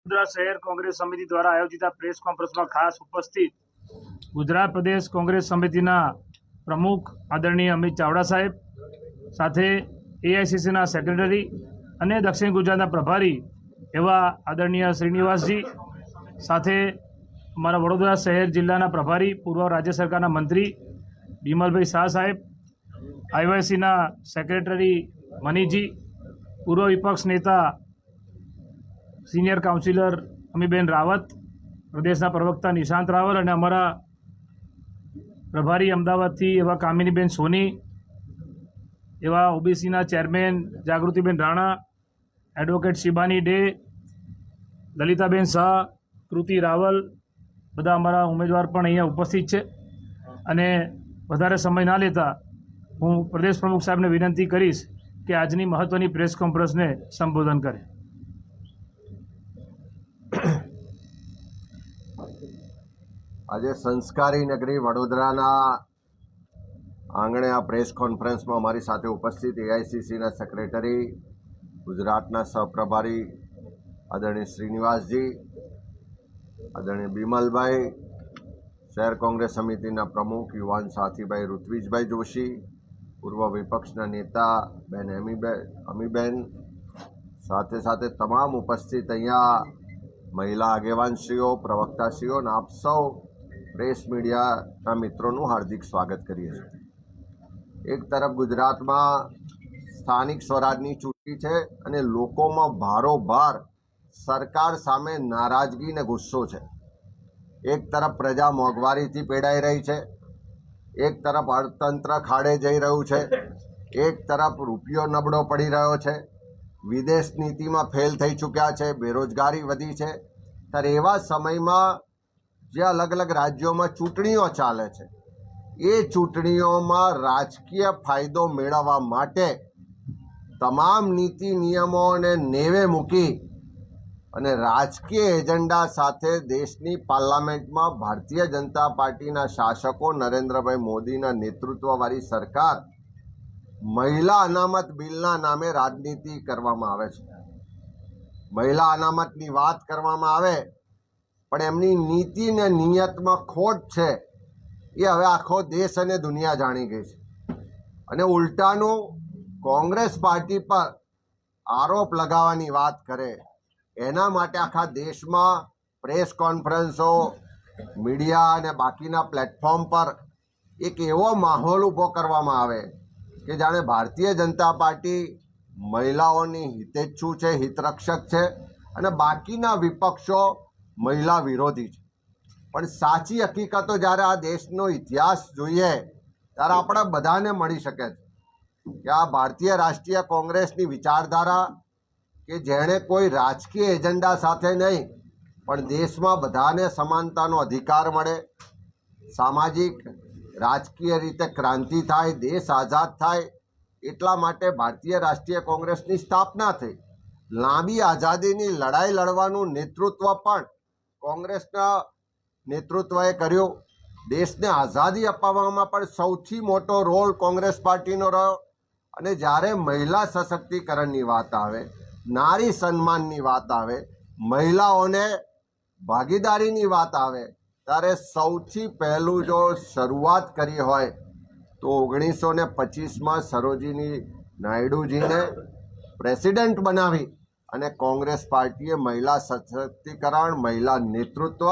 વડોદરા શહેર કોંગ્રેસ સમિતિ દ્વારા આયોજિત પ્રેસ કોન્ફરન્સમાં ખાસ ઉપસ્થિત ગુજરાત પ્રદેશ કોંગ્રેસ સમિતિના પ્રમુખ આદરણીય અમિત ચાવડા સાહેબ, સાથે એઆઈસીસીના સેક્રેટરી અને દક્ષિણ ગુજરાતના પ્રભારી એવા આદરણીય શ્રીનિવાસજી, સાથે અમારા વડોદરા શહેર જિલ્લાના પ્રભારી પૂર્વ રાજ્ય સરકારના મંત્રી બિમલભાઈ શાહ સાહેબ, આઈવાયસીના સેક્રેટરી મનીજી, પૂર્વ વિપક્ષ નેતા સિનિયર કાઉન્સિલર અમીબેન રાવત, પ્રદેશના પ્રવક્તા નિશાંત રાવલ અને અમારા પ્રભારી અમદાવાદથી એવા કામિનીબેન સોની, એવા ઓબીસીના ચેરમેન જાગૃતિબેન રાણા, એડવોકેટ શિબાની ડે, લલિતાબેન શાહ, કૃતિ રાવલ, બધા અમારા ઉમેદવાર પણ અહીંયા ઉપસ્થિત છે. અને વધારે સમય ના લેતા હું પ્રદેશ પ્રમુખ સાહેબને વિનંતી કરીશ કે આજની મહત્ત્વની પ્રેસ કોન્ફરન્સને સંબોધન કરે. આજે સંસ્કારી નગરી વડોદરાના આંગણે આ પ્રેસ કોન્ફરન્સમાં અમારી સાથે ઉપસ્થિત એઆઈસીસીના સેક્રેટરી, ગુજરાતના સહપ્રભારી આદરણીય શ્રીનિવાસજી, આદરણીય બિમલભાઈ, શહેર કોંગ્રેસ સમિતિના પ્રમુખ યુવાન સાથીભાઈ ઋત્વિજભાઈ જોશી, પૂર્વ વિપક્ષના નેતા બેન અમીબેન, સાથે સાથે તમામ ઉપસ્થિત અહીંયા મહિલા આગેવાનશ્રીઓ, પ્રવક્તાશ્રીઓ અને આપ સૌ પ્રેસ મીડિયાના મિત્રોનું હાર્દિક સ્વાગત કરીએ છીએ. એક તરફ ગુજરાતમાં સ્થાનિક સ્વરાજની ચૂંટણી છે અને લોકોમાં ભારોભાર સરકાર સામે નારાજગી અને ગુસ્સો છે. એક તરફ પ્રજા મોંઘવારીથી પીડાઈ રહી છે, એક તરફ અર્થતંત્ર ખાડે જઈ રહ્યું છે, એક તરફ રૂપિયો નબળો પડી રહ્યો છે, વિદેશ નીતિમાં ફેલ થઈ ચૂક્યા છે, બેરોજગારી વધી છે. ત્યારે એવા સમયમાં જે અલગ અલગ રાજ્યોમાં ચૂંટણીઓ ચાલે છે, એ ચૂંટણીઓમાં રાજકીય ફાયદો મેળવવા માટે તમામ નીતિ નિયમોને નેવે મૂકી અને રાજકીય એજન્ડા સાથે દેશની પાર્લામેન્ટમાં ભારતીય જનતા પાર્ટીના શાસકો નરેન્દ્રભાઈ મોદીના નેતૃત્વવાળી સરકાર મહિલા અનામત બિલના નામે રાજનીતિ કરવામાં આવે છે. મહિલા અનામતની વાત કરવામાં આવે પણ એમની નીતિ ને નિયતમાં ખોટ છે એ હવે આખો દેશ અને દુનિયા જાણી ગઈ છે. અને ઉલટાનું કોંગ્રેસ પાર્ટી પર આરોપ લગાવવાની વાત કરે, એના માટે આખા દેશમાં પ્રેસ કોન્ફરન્સો, મીડિયા અને બાકીના પ્લેટફોર્મ પર એક એવો માહોલ ઊભો કરવામાં આવે કે જાણે ભારતીય જનતા પાર્ટી મહિલાઓની હિતેચ્છુ છે, હિતરક્ષક છે અને બાકીના વિપક્ષો મહિલા વિરોધી છે. પણ સાચી હકીકતો જ્યારે આ દેશનો ઇતિહાસ જોઈએ ત્યારે આપણે બધાને મળી શકે છે કે આ ભારતીય રાષ્ટ્રીય કોંગ્રેસની વિચારધારા કે જેણે કોઈ રાજકીય એજન્ડા સાથે નહીં પણ દેશમાં બધાને સમાનતાનો અધિકાર મળે, સામાજિક રાજકીય રીતે ક્રાંતિ થાય, દેશ આઝાદ થાય, એટલા માટે ભારતીય રાષ્ટ્રીય કોંગ્રેસની સ્થાપના થઈ. લાંબી આઝાદીની લડાઈ લડવાનું નેતૃત્વ પણ કોંગ્રેસના નેતૃત્વએ કર્યું. દેશને આઝાદી અપાવવામાં પણ સૌથી મોટો રોલ કોંગ્રેસ પાર્ટીનો રહ્યો. અને જ્યારે મહિલા સશક્તિકરણની વાત આવે, નારી સન્માનની વાત આવે, મહિલાઓને ભાગીદારીની વાત આવે, ત્યારે સૌથી પહેલું જો શરૂઆત કરી હોય તો 1925માં સરોજિની નાયડુજીને પ્રેસિડેન્ટ બનાવી અને કોંગ્રેસ પાર્ટીએ મહિલા સશક્તિકરણ, મહિલા નેતૃત્વ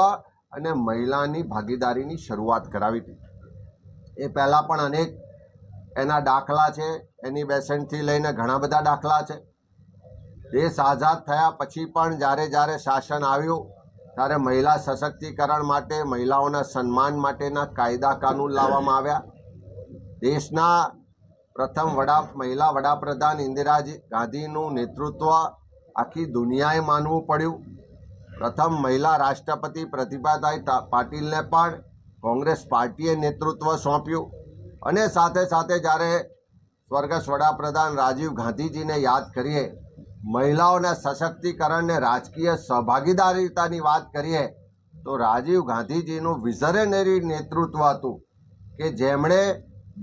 અને મહિલાની ભાગીદારીની શરૂઆત કરાવી હતી. એ પહેલાં પણ અનેક એના દાખલા છે, એની બેસેન્ટથી લઈને ઘણા બધા દાખલા છે. દેશ આઝાદ થયા પછી પણ જ્યારે જ્યારે શાસન આવ્યું ત્યારે મહિલા સશક્તિકરણ માટે, મહિલાઓના સન્માન માટેના કાયદા કાનૂન લાવવામાં આવ્યા. દેશના પ્રથમ મહિલા વડાપ્રધાન ઇન્દિરા ગાંધીનું નેતૃત્વ આખી દુનિયાએ માનવું પડ્યું. પ્રથમ મહિલા રાષ્ટ્રપતિ પ્રતિભાભાઈ પાટીલને પણ કોંગ્રેસ પાર્ટીએ નેતૃત્વ સોંપ્યું. અને સાથે સાથે જ્યારે સ્વર્ગસ્થ વડાપ્રધાન રાજીવ ગાંધીજીને યાદ કરીએ, મહિલાઓના સશક્તિકરણને રાજકીય સહભાગીદારીતાની વાત કરીએ તો રાજીવ ગાંધીજીનું વિઝનરી નેતૃત્વ હતું કે જેમણે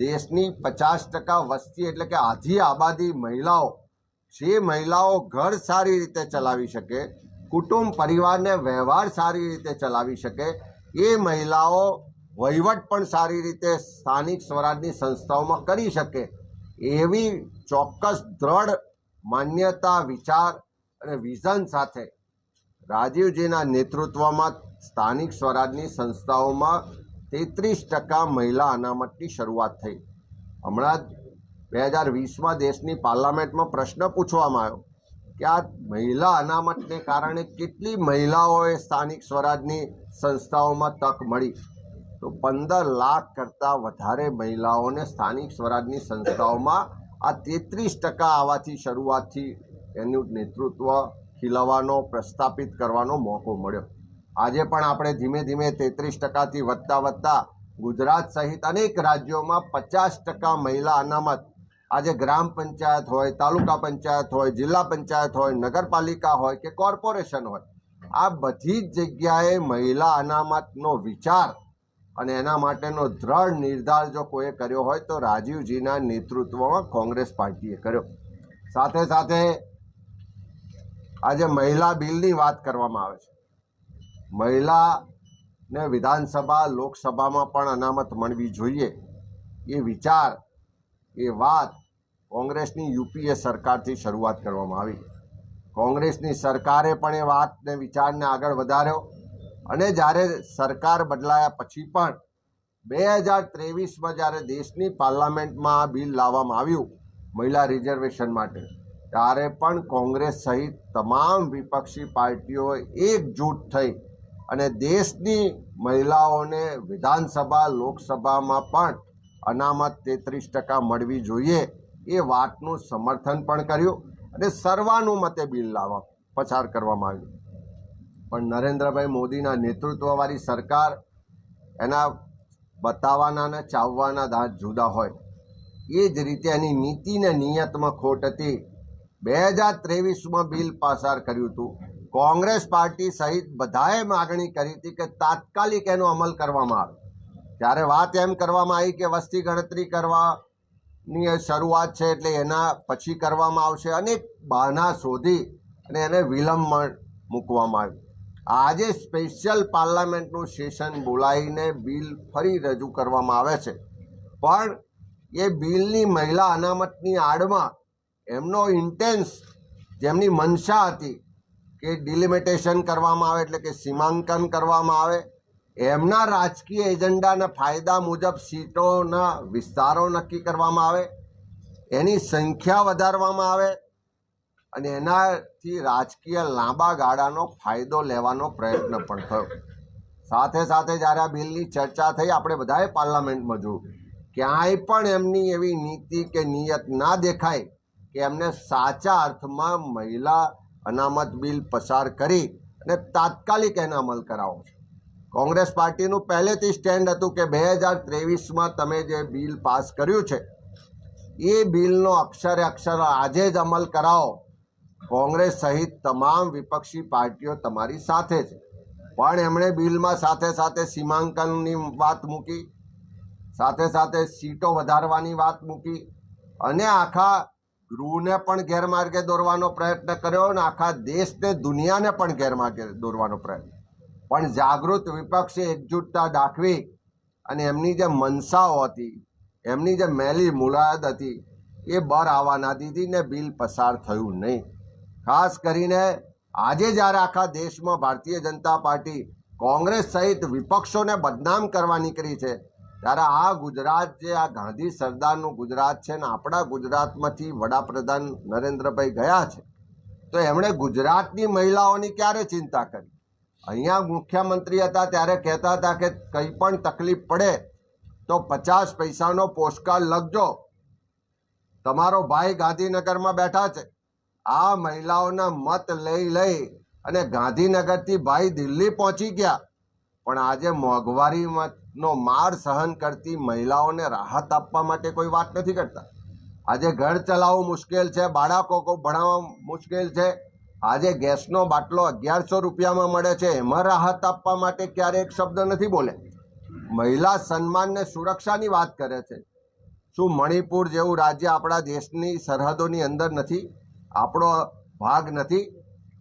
દેશની 50% વસ્તી એટલે કે આધી આબાદી મહિલાઓ, જે મહિલાઓ ઘર સારી રીતે ચલાવી શકે, કુટુંબ પરિવારને વ્યવહાર સારી રીતે ચલાવી શકે, એ મહિલાઓ વહીવટ પણ સારી રીતે સ્થાનિક સ્વરાજની સંસ્થાઓમાં કરી શકે, એવી ચોક્કસ દ્રઢ માન્યતા, વિચાર અને વિઝન સાથે રાજીવજીના નેતૃત્વમાં સ્થાનિક સ્વરાજની સંસ્થાઓમાં 33% મહિલા અનામતની શરૂઆત થઈ. હમણાં જ 2020માં દેશની પાર્લામેન્ટમાં પ્રશ્ન પૂછવામાં આવ્યો કે આ મહિલા અનામતને કારણે કેટલી મહિલાઓએ સ્થાનિક સ્વરાજની સંસ્થાઓમાં તક મળી, તો 15 લાખ કરતાં વધારે મહિલાઓને સ્થાનિક સ્વરાજની સંસ્થાઓમાં આ 33% આવવાથી શરૂઆતથી એનું નેતૃત્વ ખીલવવાનો, પ્રસ્થાપિત કરવાનો મોકો મળ્યો. આજે પણ આપણે ધીમે ધીમે 33%થી વધતા ગુજરાત સહિત અનેક રાજ્યોમાં 50% મહિલા અનામત, આજે ગ્રામ પંચાયત હોય, તાલુકા પંચાયત હોય, જિલ્લા પંચાયત હોય, નગરપાલિકા હોય કે કોર્પોરેશન હોય, આ બધી જ જગ્યાએ મહિલા અનામતનો વિચાર અને એના માટેનો દ્રઢ નિર્ધાર જો કોઈએ કર્યો હોય તો રાજીવજીના નેતૃત્વમાં કોંગ્રેસ પાર્ટીએ કર્યો. સાથે સાથે આજે મહિલા બિલની વાત કરવામાં આવે છે. મહિલાને વિધાનસભા, લોકસભામાં પણ અનામત મળવી જોઈએ, એ વિચાર, એ વાત કોંગ્રેસની યુપીએ સરકારથી શરૂઆત કરવામાં આવી. કોંગ્રેસની સરકારે પણ એ વાતને, વિચારને આગળ વધાર્યો અને જ્યારે સરકાર બદલાયા પછી પણ 2023માં જ્યારે દેશની પાર્લામેન્ટમાં આ બિલ લાવવામાં આવ્યું મહિલા રિઝર્વેશન માટે, ત્યારે પણ કોંગ્રેસ સહિત તમામ વિપક્ષી પાર્ટીઓ એકજૂટ થઈ અને દેશની મહિલાઓને વિધાનસભા, લોકસભામાં પણ અનામત 33% મળવી જોઈએ એ વાતનું સમર્થન પણ કર્યું અને સર્વાનુમતે બિલ પસાર કરવામાં આવ્યું. પણ નરેન્દ્રભાઈ મોદીના નેતૃત્વવાળી સરકાર, એના બતાવવાના અને ચાવવાના દાંત જુદા હોય, એ જ રીતે એની નીતિ ને નિયતમાં ખોટ હતી. 2023માં બિલ પસાર કર્યું હતું. કોંગ્રેસ પાર્ટી સહિત બધાએ માગણી કરી હતી કે તાત્કાલિક એનો અમલ કરવામાં આવે. ત્યારે વાત એમ કરવામાં આવી કે વસ્તી ગણતરી કરવાની શરૂઆત છે એટલે એના પછી કરવામાં આવશે, અનેક બહાના શોધી અને એને વિલંબ મૂકવામાં આવ્યું. આજે સ્પેશિયલ પાર્લામેન્ટનું સેશન બોલાવીને બિલ ફરી રજૂ કરવામાં આવે છે, પણ એ બિલની મહિલા અનામતની આડમાં એમનો ઇન્ટેન્સ, જેમની મનસા હતી કે ડિલિમિટેશન કરવામાં આવે એટલે કે સીમાંકન કરવામાં આવે, એમના રાજકીય એજન્ડાના ફાયદા મુજબ સીટોના વિસ્તારો નક્કી કરવામાં આવે, એની સંખ્યા વધારવામાં આવે અને એનાથી રાજકીય લાંબા ગાળાનો ફાયદો લેવાનો પ્રયત્ન પણ થયો. સાથે સાથે જ્યારે આ બિલની ચર્ચા થઈ, આપણે બધાએ પાર્લામેન્ટમાં જોયું, ક્યાંય પણ એમની એવી નીતિ કે નિયત ના દેખાય કે એમને સાચા અર્થમાં મહિલા અનામત બિલ પસાર કરી અને તાત્કાલિક એનો અમલ કરાવો છે. કોંગ્રેસ પાર્ટીનું પહેલેથી સ્ટેન્ડ હતું કે 2023માં તમે જે બિલ પાસ કર્યું છે એ બિલનો અક્ષરે અક્ષર આજે જ અમલ કરાવો. કોંગ્રેસ સહિત તમામ વિપક્ષી પાર્ટીઓ તમારી સાથે છે, પણ એમણે બિલમાં સાથે સાથે સીમાંકનની વાત મૂકી, સાથે સાથે સીટો વધારવાની વાત મૂકી અને આખા ગૃહને પણ ગેરમાર્ગે દોરવાનો પ્રયત્ન કર્યો અને આખા દેશને, દુનિયાને પણ ગેરમાર્ગે દોરવાનો પ્રયત્ન. પણ જાગૃત વિપક્ષે એકજૂટતા દાખવી અને એમની જે મનસાઓ હતી, એમની જે મેલી મુલાદ હતી, એ બહાર આવવા ના દીધી ને બિલ પસાર થયું નહીં. ખાસ કરીને આજે જ્યારે આખા દેશમાં ભારતીય જનતા પાર્ટી કોંગ્રેસ સહિત વિપક્ષોને બદનામ કરવા નીકળી છે, ત્યારે આ ગુજરાત, જે આ ગાંધી સરદારનું ગુજરાત છે ને આપણા ગુજરાતમાંથી વડાપ્રધાન નરેન્દ્રભાઈ ગયા છે, તો એમણે ગુજરાતની મહિલાઓની ક્યારે ચિંતા કરી? અહીંયા મુખ્યમંત્રી હતા ત્યારે કહેતા હતા કે કંઈ પણ તકલીફ પડે તો 50 પૈસાનો પોસ્ટકાર્ડ લખજો, તમારો ભાઈ ગાંધીનગરમાં બેઠા છે. આ મહિલાઓના મત લઈ અને ગાંધીનગરથી ભાઈ દિલ્હી પહોંચી ગયા, પણ આજે મોંઘવારીનો માર સહન કરતી મહિલાઓને રાહત આપવા માટે કોઈ વાત નથી કરતા. આજે ઘર ચલાવવું મુશ્કેલ છે, બાળકો ભણાવવા મુશ્કેલ છે, આજે ગેસનો બાટલો 1100 રૂપિયામાં મળે છે, એમાં રાહત આપવા માટે ક્યારે એક શબ્દ નથી બોલે. મહિલા સન્માન ને સુરક્ષાની વાત કરે છે. શું મણિપુર જેવું રાજ્ય આપણા દેશની સરહદોની અંદર નથી? આપણો ભાગ નથી?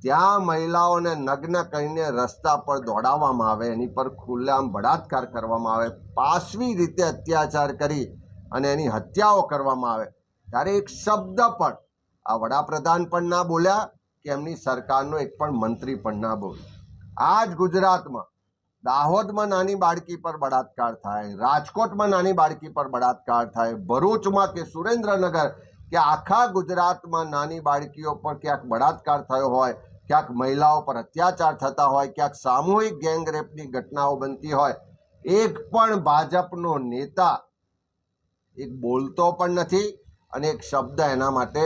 ત્યાં મહિલાઓને નગ્ન કરીને રસ્તા પર દોડાવવામાં આવે, એની પર ખુલ્લેઆમ બળાત્કાર કરવામાં આવે, પાશવી રીતે અત્યાચાર કરી અને એની હત્યાઓ કરવામાં આવે, ત્યારે એક શબ્દ પણ આ વડાપ્રધાન પણ ના બોલ્યા કે એમની સરકારનો એક પણ મંત્રી પણ ના બોલ્યો. આ જ ગુજરાતમાં દાહોદમાં નાની બાળકી પર બળાત્કાર થાય, રાજકોટમાં નાની બાળકી પર બળાત્કાર થાય, ભરૂચમાં કે સુરેન્દ્રનગર કે આખા ગુજરાતમાં નાની બાળકીઓ પર ક્યાંક બળાત્કાર થયો હોય, ક્યાંક મહિલાઓ પર અત્યાચાર થતા હોય, ક્યાંક સામૂહિક ગેંગરેપની ઘટનાઓ બનતી હોય, એક પણ ભાજપનો નેતા એક બોલતો પણ નથી અને એક શબ્દ એના માટે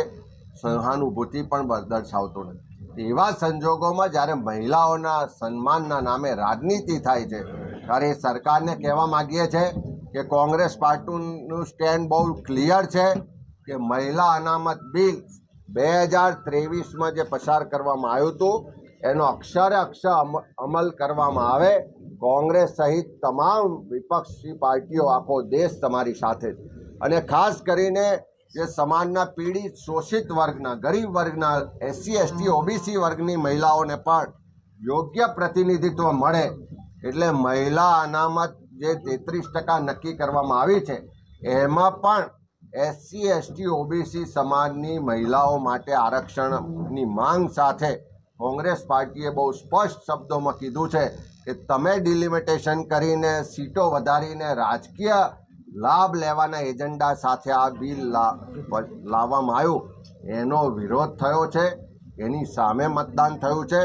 સહાનુભૂતિ પણ દર્શાવતો નથી. એવા સંજોગોમાં જ્યારે મહિલાઓના સન્માનના નામે રાજનીતિ થાય છે, ત્યારે સરકારને કહેવા માગીએ છીએ કે કોંગ્રેસ પાર્ટીનું સ્ટેન્ડ બહુ ક્લિયર છે કે મહિલા અનામત બિલ 2023માં જે પસાર કરવામાં આવ્યું હતું એનો અક્ષરે અક્ષર અમલ કરવામાં આવે. કોંગ્રેસ સહિત તમામ વિપક્ષી પાર્ટીઓ, આખો દેશ તમારી સાથે, અને ખાસ કરીને જે સમાજના પીડિત શોષિત વર્ગના, ગરીબ વર્ગના, SC ST OBC વર્ગની મહિલાઓને પણ યોગ્ય પ્રતિનિધિત્વ મળે. એટલે મહિલા અનામત જે 33% નક્કી કરવામાં આવી છે એમાં પણ SC ST OBC સમાજની મહિલાઓ માટે આરક્ષણની માંગ સાથે કોંગ્રેસ પાર્ટીએ બહુ સ્પષ્ટ શબ્દોમાં કીધું છે કે તમે ડિલિમિટેશન કરીને સીટો વધારીને રાજકીય લાભ લેવાના એજન્ડા સાથે આ બિલ લાવવામાં આવ્યું, એનો વિરોધ થયો છે, એની સામે મતદાન થયું છે.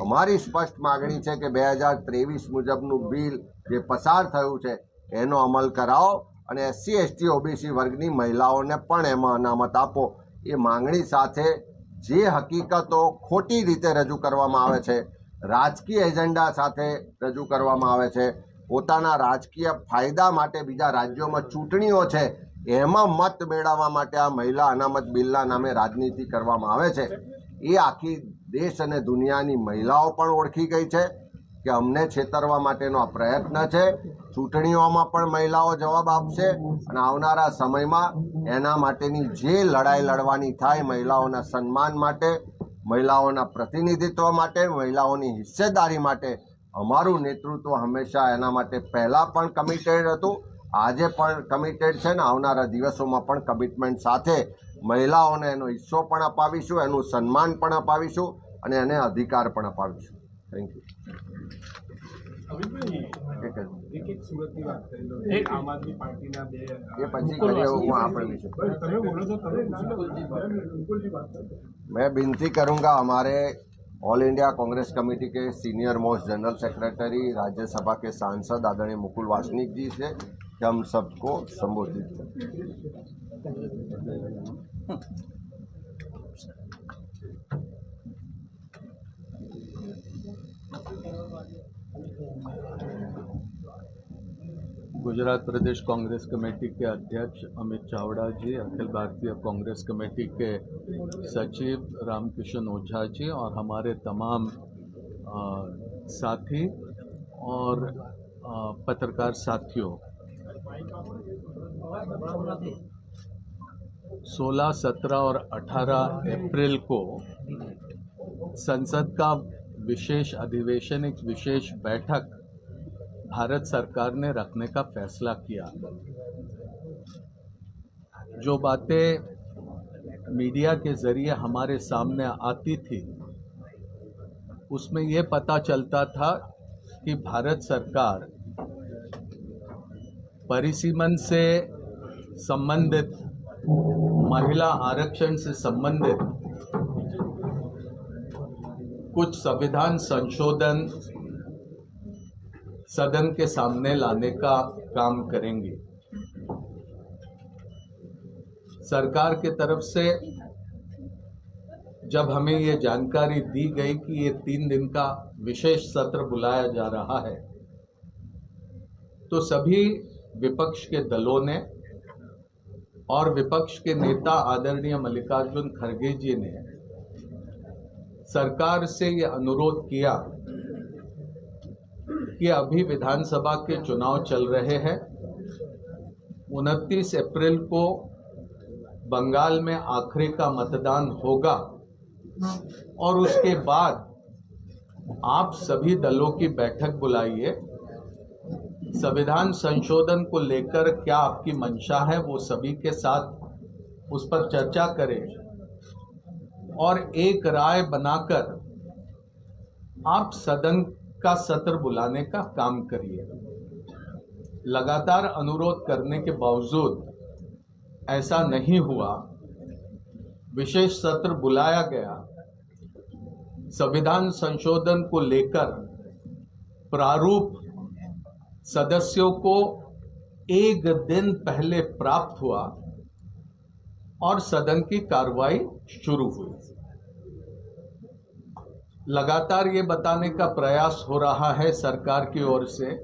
અમારી સ્પષ્ટ માગણી છે કે 2023 મુજબનું બિલ જે પસાર થયું છે એનો અમલ કરાવો અને SC ST OBC વર્ગની મહિલાઓને પણ એમાં અનામત આપો. એ માંગણી સાથે જે હકીકતો ખોટી રીતે રજૂ કરવામાં આવે છે, રાજકીય એજન્ડા સાથે રજૂ કરવામાં આવે છે, પોતાના રાજકીય ફાયદા માટે બીજા રાજ્યોમાં ચૂંટણીઓ છે એમાં મત મેળવવા માટે આ મહિલા અનામત બિલના નામે રાજનીતિ કરવામાં આવે છે, એ આખી દેશ અને દુનિયાની મહિલાઓ પણ ઓળખી ગઈ છે કે અમને છેતરવા માટેનો આ પ્રયત્ન છે. ચૂંટણીઓમાં પણ મહિલાઓ જવાબ આપશે અને આવનારા સમયમાં એના માટેની જે લડાઈ લડવાની થાય, મહિલાઓના સન્માન માટે, મહિલાઓના પ્રતિનિધિત્વ માટે, મહિલાઓની હિસ્સેદારી માટે, અમારું નેતૃત્વ હંમેશા એના માટે પહેલાં પણ કમિટેડ હતું, આજે પણ કમિટેડ છે ને આવનારા દિવસોમાં પણ કમિટમેન્ટ સાથે મહિલાઓને એનો હિસ્સો પણ અપાવીશું, એનું સન્માન પણ અપાવીશું અને એને અધિકાર પણ અપાવીશું. Thank you. मैं विनती करूंगा हमारे ऑल इंडिया कांग्रेस कमेटी के senior most general secretary, Rajya Sabha के सांसद आदरणीय मुकुल वासनिक जी से कि हम सबको संबोधित करें. गुजरात प्रदेश कांग्रेस कमेटी के अध्यक्ष अमित चावड़ा जी, अखिल भारतीय कांग्रेस कमेटी के सचिव रामकिशन ओझा जी और हमारे तमाम साथी और पत्रकार साथियों, 16, 17 और 18 अप्रैल को संसद का विशेष अधिवेशन, एक विशेष बैठक भारत सरकार ने रखने का फैसला किया. जो बातें मीडिया के जरिए हमारे सामने आती थी उसमें ये पता चलता था कि भारत सरकार परिसीमन से संबंधित, महिला आरक्षण से संबंधित कुछ संविधान संशोधन सदन के सामने लाने का काम करेंगी. सरकार की तरफ से जब हमें ये जानकारी दी गई कि ये 3 दिन का विशेष सत्र बुलाया जा रहा है, तो सभी विपक्ष के दलों ने और विपक्ष के नेता आदरणीय मल्लिकार्जुन खड़गे जी ने सरकार से ये अनुरोध किया कि अभी विधानसभा के चुनाव चल रहे हैं, 29 अप्रैल को बंगाल में आखिरी का मतदान होगा, और उसके बाद आप सभी दलों की बैठक बुलाइए, संविधान संशोधन को लेकर क्या आपकी मंशा है वो सभी के साथ उस पर चर्चा करें और एक राय बनाकर आप सदन का सत्र बुलाने का काम करिए। लगातार अनुरोध करने के बावजूद ऐसा नहीं हुआ, विशेष सत्र बुलाया गया। संविधान संशोधन को लेकर प्रारूप सदस्यों को एक दिन पहले प्राप्त हुआ और सदन की कार्रवाई शुरू हुई। लगातार ये बताने का प्रयास हो रहा है सरकार की ओर से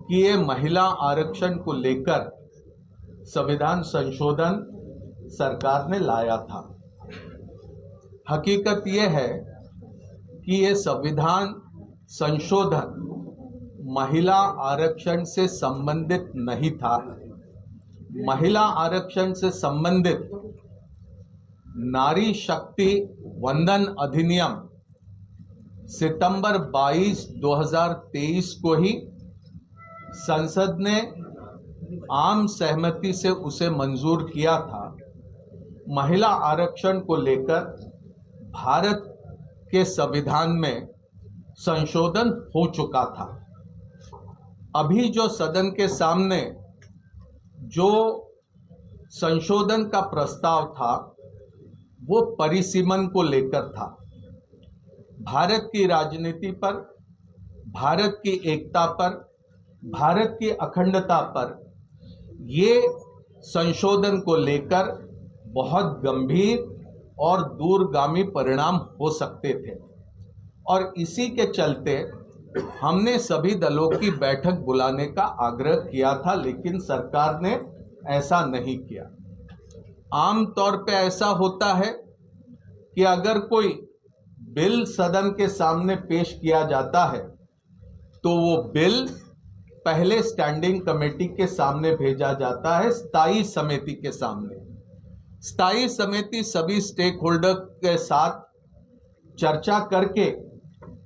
कि ये महिला आरक्षण को लेकर संविधान संशोधन सरकार ने लाया था। हकीकत ये है कि ये संविधान संशोधन महिला आरक्षण से संबंधित नहीं था। महिला आरक्षण से संबंधित नारी शक्ति वंदन अधिनियम सितंबर 22, 2023 को ही संसद ने आम सहमति से उसे मंजूर किया था। महिला आरक्षण को लेकर भारत के संविधान में संशोधन हो चुका था। अभी जो सदन के सामने जो संशोधन का प्रस्ताव था वो परिसीमन को लेकर था। भारत की राजनीति पर, भारत की एकता पर, भारत की अखंडता पर ये संशोधन को लेकर बहुत गंभीर और दूरगामी परिणाम हो सकते थे और इसी के चलते हमने सभी दलों की बैठक बुलाने का आग्रह किया था, लेकिन सरकार ने ऐसा नहीं किया। आम तौर पे ऐसा होता है कि अगर कोई बिल सदन के सामने पेश किया जाता है तो वो बिल पहले स्टैंडिंग कमेटी के सामने भेजा जाता है, स्थायी समिति के सामने। स्थायी समिति सभी स्टेक होल्डर के साथ चर्चा करके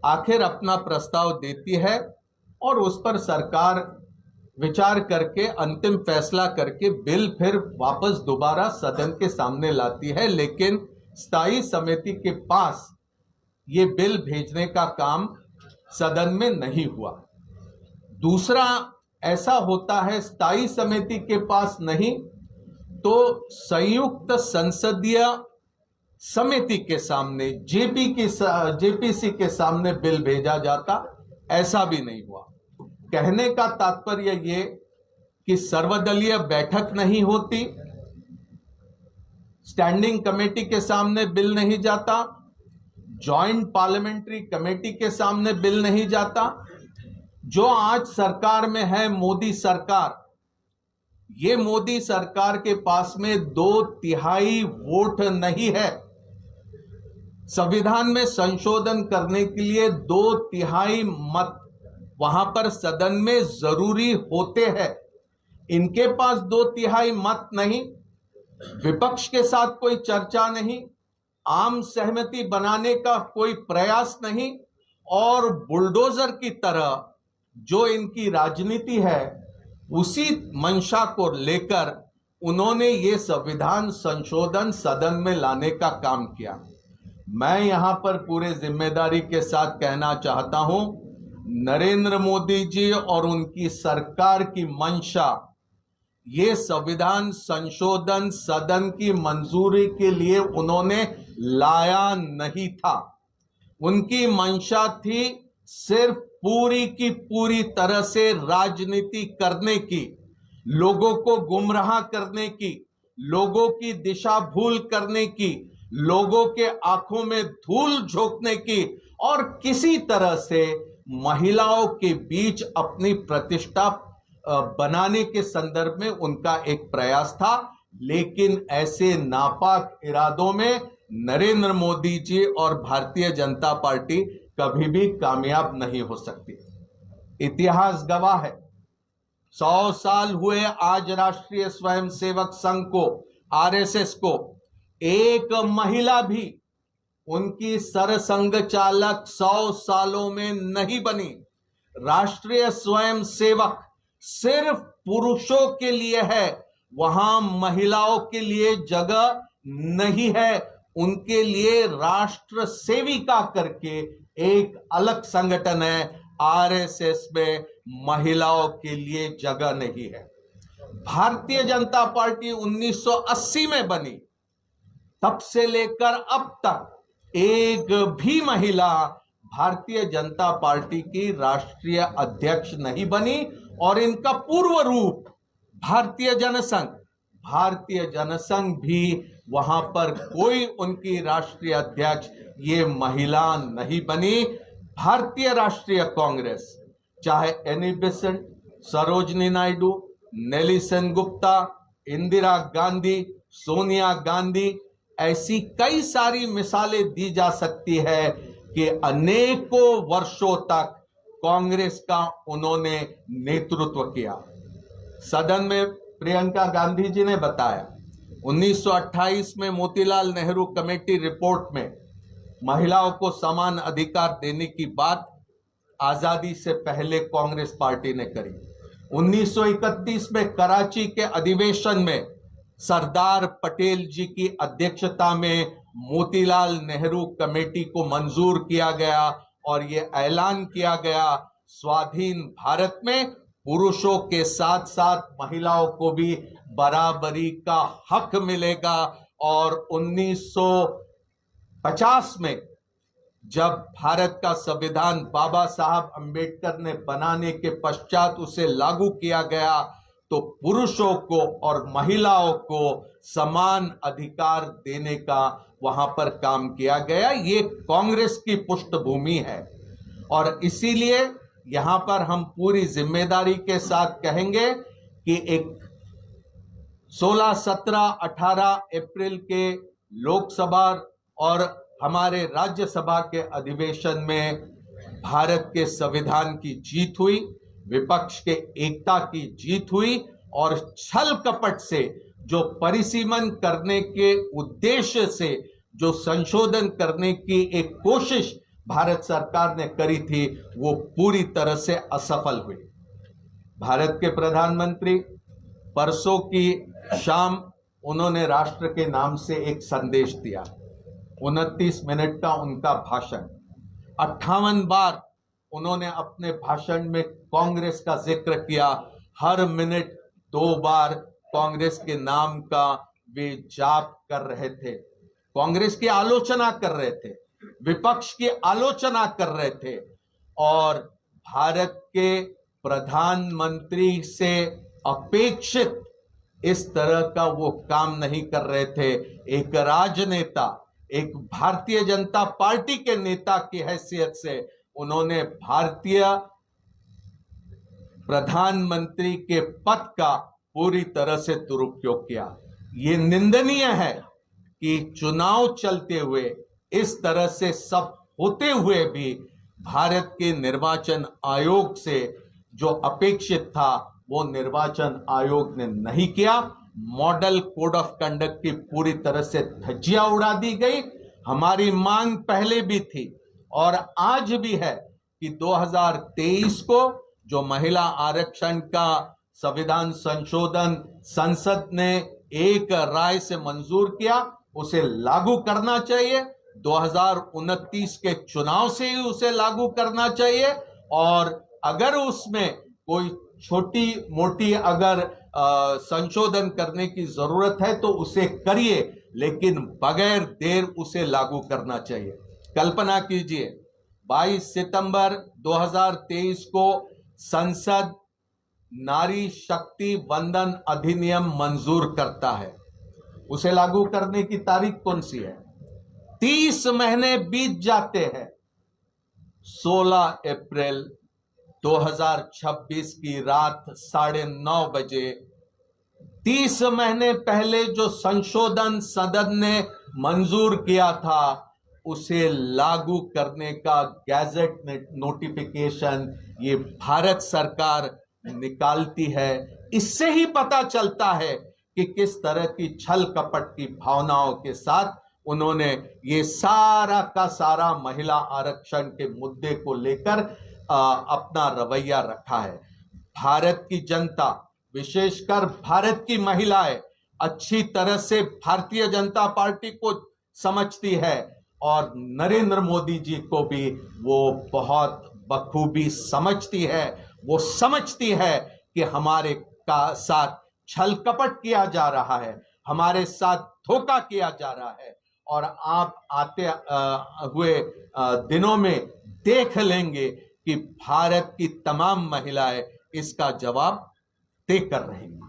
आखिर अपना प्रस्ताव देती है और उस पर सरकार विचार करके अंतिम फैसला करके बिल फिर वापस दोबारा सदन के सामने लाती है, लेकिन स्थायी समिति के पास ये बिल भेजने का काम सदन में नहीं हुआ। दूसरा ऐसा होता है, स्थायी समिति के पास नहीं तो संयुक्त संसदीय समिति के सामने जेपीसी के सामने बिल भेजा जाता, ऐसा भी नहीं हुआ। कहने का तात्पर्य ये कि सर्वदलीय बैठक नहीं होती, स्टैंडिंग कमेटी के सामने बिल नहीं जाता, जॉइंट पार्लियामेंट्री कमेटी के सामने बिल नहीं जाता। जो आज सरकार में है मोदी सरकार, ये मोदी सरकार के पास में 2/3 वोट नहीं है। संविधान में संशोधन करने के लिए 2/3 मत वहां पर सदन में जरूरी होते हैं। इनके पास 2/3 मत नहीं, विपक्ष के साथ कोई चर्चा नहीं, आम सहमति बनाने का कोई प्रयास नहीं और बुलडोजर की तरह जो इनकी राजनीति है उसी मंशा को लेकर उन्होंने ये संविधान संशोधन सदन में लाने का काम किया। मैं यहां पर पूरे जिम्मेदारी के साथ कहना चाहता हूं, नरेंद्र मोदी जी और उनकी सरकार की मंशा ये संविधान संशोधन सदन की मंजूरी के लिए उन्होंने लाया नहीं था। उनकी मंशा थी सिर्फ पूरी की पूरी तरह से राजनीति करने की, लोगों को गुमराह करने की, लोगों की दिशा भूल करने की, लोगों के आंखों में धूल झोंकने की और किसी तरह से महिलाओं के बीच अपनी प्रतिष्ठा बनाने के संदर्भ में उनका एक प्रयास था। लेकिन ऐसे नापाक इरादों में नरेंद्र मोदी जी और भारतीय जनता पार्टी कभी भी कामयाब नहीं हो सकती। इतिहास गवाह है, 100 साल हुए आज राष्ट्रीय स्वयंसेवक संघ को, आरएसएस को, एक महिला भी उनकी सरसंघ चालक 100 सालों में नहीं बनी। राष्ट्रीय स्वयंसेवक सिर्फ पुरुषों के लिए है, वहां महिलाओं के लिए जगह नहीं है। उनके लिए राष्ट्र सेविका करके एक अलग संगठन है। आरएसएस में महिलाओं के लिए जगह नहीं है। भारतीय जनता पार्टी 1980 में बनी, तब से लेकर अब तक एक भी महिला भारतीय जनता पार्टी की राष्ट्रीय अध्यक्ष नहीं बनी। और इनका पूर्व रूप भारतीय जनसंघ भी वहां पर कोई उनकी राष्ट्रीय अध्यक्ष ये महिला नहीं बनी। भारतीय राष्ट्रीय कांग्रेस, चाहे एनी बेसेंट, सरोजनी नायडू, नेली सेनगुप्ता, इंदिरा गांधी, सोनिया गांधी, ऐसी कई सारी मिसालें दी जा सकती है कि अनेकों वर्षों तक कांग्रेस का उन्होंने नेतृत्व किया। सदन में प्रियंका गांधी जी ने बताया 1928 में मोतीलाल नेहरू कमेटी रिपोर्ट में महिलाओं को समान अधिकार देने की बात आजादी से पहले कांग्रेस पार्टी ने करी। 1931 में कराची के अधिवेशन में सरदार पटेल जी की अध्यक्षता में मोतीलाल नेहरू कमेटी को मंजूर किया गया और यह ऐलान किया गया स्वाधीन भारत में पुरुषों के साथ साथ महिलाओं को भी बराबरी का हक मिलेगा। और 1950 में जब भारत का संविधान बाबा साहब अंबेडकर ने बनाने के पश्चात उसे लागू किया गया तो पुरुषों को और महिलाओं को समान अधिकार देने का वहां पर काम किया गया। ये कांग्रेस की पृष्ठभूमि है और इसीलिए यहां पर हम पूरी जिम्मेदारी के साथ कहेंगे कि एक 16, 17, 18 अप्रैल के लोकसभा और हमारे राज्यसभा के अधिवेशन में भारत के संविधान की जीत हुई, विपक्ष के एकता की जीत हुई और छल कपट से जो परिसीमन करने के उद्देश्य से जो संशोधन करने की एक कोशिश भारत सरकार ने करी थी वो पूरी तरह से असफल हुई। भारत के प्रधानमंत्री परसों की शाम उन्होंने राष्ट्र के नाम से एक संदेश दिया। 29 मिनट का उनका भाषण, 58 बार उन्होंने अपने भाषण में कांग्रेस का जिक्र किया। हर मिनट 2 बार कांग्रेस के नाम का वे जाप कर रहे थे, कांग्रेस की आलोचना कर रहे थे, विपक्ष की आलोचना कर रहे थे और भारत के प्रधानमंत्री से अपेक्षित इस तरह का वो काम नहीं कर रहे थे। एक राजनेता, एक भारतीय जनता पार्टी के नेता की हैसियत से उन्होंने भारतीय प्रधानमंत्री के पद का पूरी तरह से दुरुपयोग किया। ये निंदनीय है कि चुनाव चलते हुए इस तरह से सब होते हुए भी भारत के निर्वाचन आयोग से जो अपेक्षित था वो निर्वाचन आयोग ने नहीं किया। मॉडल कोड ऑफ कंडक्ट की पूरी तरह से धज्जियां उड़ा दी गई। हमारी मांग पहले भी थी और आज भी है कि 2023 को जो महिला आरक्षण का संविधान संशोधन संसद ने एक राय से मंजूर किया उसे लागू करना चाहिए। 2029 के चुनाव से ही उसे लागू करना चाहिए और अगर उसमें कोई छोटी मोटी अगर संशोधन करने की जरूरत है तो उसे करिए, लेकिन बगैर देर उसे लागू करना चाहिए। कल्पना कीजिए 22 सितंबर 2023 को संसद नारी शक्ति वंदन अधिनियम मंजूर करता है, उसे लागू करने की तारीख कौन सी है? 30 महीने बीत जाते हैं। 16 अप्रैल 2026 की रात 9:30 बजे 30 महीने पहले जो संशोधन सदन ने मंजूर किया था उसे लागू करने का गैजेट नोटिफिकेशन ये भारत सरकार निकालती है। इससे ही पता चलता है कि किस तरह की छल कपट की भावनाओं के साथ उन्होंने ये सारा का सारा महिला आरक्षण के मुद्दे को लेकर अपना रवैया रखा है। भारत की जनता, विशेषकर भारत की महिलाएं अच्छी तरह से भारतीय जनता पार्टी को समझती है और नरेंद्र मोदी जी को भी वो बहुत बखूबी समझती है। वो समझती है कि हमारे साथ छल कपट किया जा रहा है, हमारे साथ धोखा किया जा रहा है, और आप आते हुए दिनों में देख लेंगे कि भारत की तमाम महिलाएं इसका जवाब देकर रहेंगी।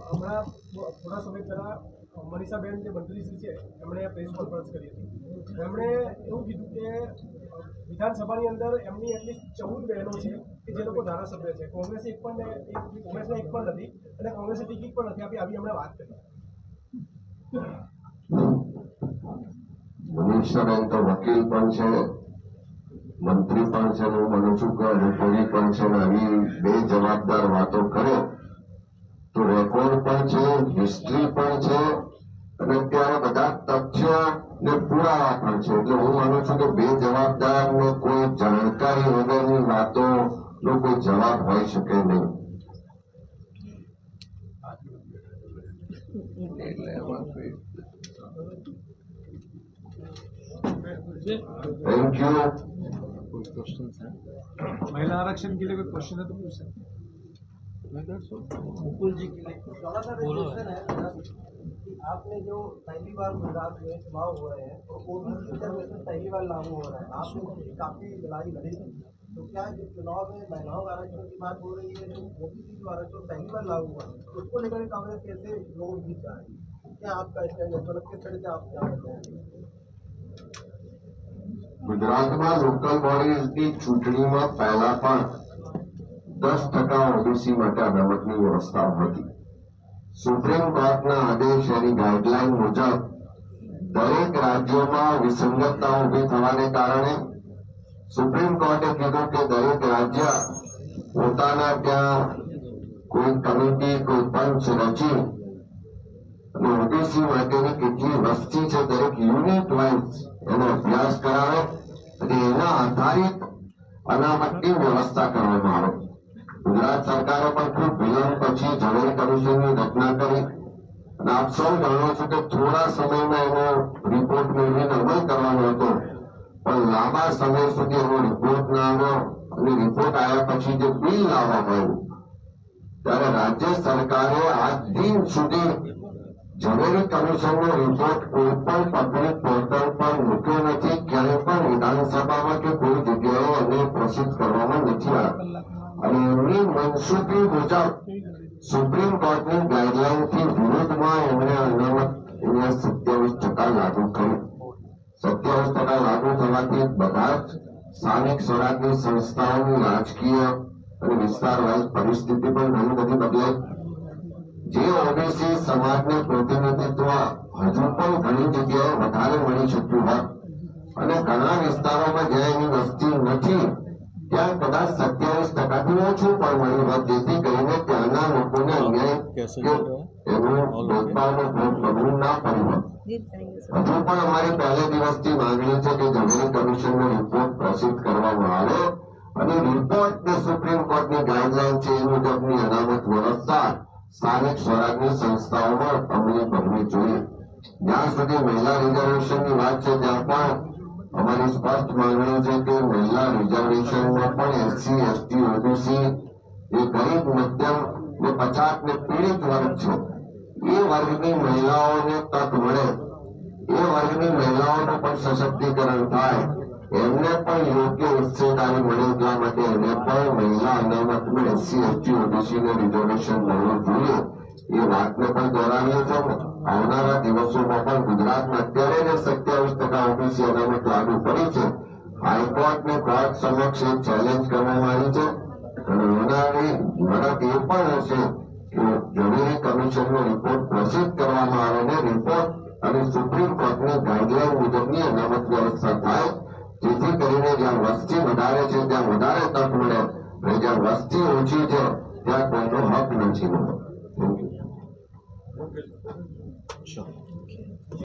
હમણાં થોડા સમય પહેલા મનીષાબેન જે મંત્રીશ્રી છે એમણે પ્રેસ કોન્ફરન્સ કરી હતી। એમણે એવું કીધું કે વિધાનસભાની અંદર એમની એટલીસ્ટ 14 બહેનો છે કે જે લોકો ધારાસભ્ય છે, કોંગ્રેસના એક પણ નથી અને કોંગ્રેસે ટિકિટ પણ નથી આપી, આવી એમણે વાત કરી। મનીષાબેન તો વકીલ પણ છે, મંત્રી પણ છે, હું માનું છું કે અનુભવી પણ છે, આવી બે જવાબદાર વાતો કરે તો રેકોર્ડ પણ છે, હિસ્ટ્રી પણ છે અને અત્યારે બધા તથ્યો ને પુરાવા પણ છે। એટલે હું માનું છું કે બે જવાબદાર ને કોઈ જાણકારી વગરની વાતો નો કોઈ જવાબ હોઈ શકે નહીં। Thank you. महिला आरक्षण के लिए कोई क्वेश्चन है तो पूछ सकते हैं। मुकुल जी के लिए आपने जो पहली बार गुजरात में चुनाव हो रहे हैं तो ओबीसी रिजर्वेशन पहली बार लागू हो रहा है, आपने काफी लड़ाई लड़ी थी, तो क्या जो चुनाव में महिलाओं का आरक्षण की बात हो रही है, जो ओबीसी जो आरक्षण पहली बार लागू हुआ है उसको लेकर कांग्रेस कैसे लोगों बीच जा रही है, क्या आपका स्टैंड है, मतलब किस तरह से आप क्या करते हैं? ગુજરાતમાં લોકલ બોડીઝની ચૂંટણીમાં પહેલા પણ 10% ઓબીસી માટે અનામતની વ્યવસ્થા હતી। સુપ્રીમ કોર્ટના આદેશ એની ગાઈડલાઈન મુજબ દરેક રાજ્યોમાં વિસંગતતા ઉભી થવાને કારણે સુપ્રીમ કોર્ટે કીધું કે દરેક રાજ્ય પોતાના ત્યાં કોઈ કમિટી, કોઈ પંચ રચી અને ઓબીસી માટેની કેટલી વસ્તી છે દરેક યુનિટ વાઇઝ એનો અભ્યાસ કરાવે અને એના આધારિત અનામતની વ્યવસ્થા કરવામાં આવે। ગુજરાત સરકારે પણ ખૂબ વિલંબ પછી ઝવેરી કમિશનની રચના કરી અને આપ સૌ જાણો છો કે થોડા સમયમાં એનો રિપોર્ટ મેળવીને અમલ કરવાનો હતો, પણ લાંબા સમય સુધી એનો રિપોર્ટ ના આવ્યો અને રિપોર્ટ આવ્યા પછી જે બિલ લાવવામાં આવ્યું ત્યારે રાજ્ય સરકારે આજ દિન સુધી ઝવેરી કમિશનનો રિપોર્ટ કોઈ પણ પબ્લિક પોર્ટલ પર મૂક્યો નથી, ક્યાંય પણ વિધાનસભામાં કે કોઈ જગ્યાએ એને પ્રસિદ્ધ કરવામાં નથી આવ્યા અને એમની મનસુખી મુજબ સુપ્રીમ કોર્ટની ગાઈડલાઈનથી વિરુદ્ધમાં એમણે અનામત 27% લાગુ કર્યું। 27% લાગુ થવાથી બધા જ સ્થાનિક સ્વરાજની સંસ્થાઓની રાજકીય અને વિસ્તાર વાઇઝ પરિસ્થિતિ પણ ઘણી બધી બદલાઈ। જે ઓબીસી સમાજને પ્રતિનિધિત્વ હજુ પણ ઘણી જગ્યાએ વધારે મળી શક્યું હોત અને ઘણા વિસ્તારોમાં જ્યાં એની વસ્તી નથી ત્યાં કદાચ 27%થી ઓછું પણ મળ્યું હોત, જેથી કરીને ત્યાંના લોકોને અન્યાય એનું ભેદભાવનો ભોગ બનવું ના પડ્યું હોત। હજુ પણ અમારી પહેલે દિવસથી માંગણી છે કે ઝવેરી કમિશનનો રિપોર્ટ પ્રસિદ્ધ કરવામાં આવે અને રિપોર્ટને સુપ્રીમ કોર્ટની ગાઈડલાઈન છે એ મુજબની અનામત વ્યવસ્થા સ્થાનિક સ્વરાજની સંસ્થાઓમાં અમલી કરવી જોઈએ। જ્યાં સુધી મહિલા રિઝર્વેશનની વાત છે ત્યાં પણ અમારી સ્પષ્ટ માંગણી છે કે મહિલા રિઝર્વેશનમાં પણ SC, ST, ઓબીસી એ ગરીબ, મધ્યમ ને પછાત ને પીડિત વર્ગ છે એ વર્ગની મહિલાઓને તક મળે, એ વર્ગની મહિલાઓનું પણ સશક્તિકરણ થાય, એમને પણ યોગ્ય હિસ્સેદારી મળે એટલા માટે એને પણ મહિલા અનામતમાં SC, ST, ઓબીસી ને રિઝર્વેશન મળવું જોઈએ એ વાતને પણ દોહરાવીએ છીએ। આવનારા દિવસોમાં પણ ગુજરાતમાં અત્યારે જે 27% ઓબીસી અનામત લાગુ કરી છે, હાઈકોર્ટની કોર્ટ સમક્ષ એક ચેલેન્જ કરવામાં આવી છે અને આવનારી લડત એ પણ હશે કે જરૂરી કમિશનનો રિપોર્ટ પ્રોસેસ કરવામાં આવે ને રિપોર્ટ અને સુપ્રીમ કોર્ટની ગાઈડલાઈન મુજબની અનામત વ્યવસ્થા થાય, જેથી કરીને જ્યાં વસ્તી વધારે છે ત્યાં વધારે તક મળે અને જ્યાં વસ્તી ઓછી છે ત્યાં કોઈનો હક નથી મળતો. Thank you.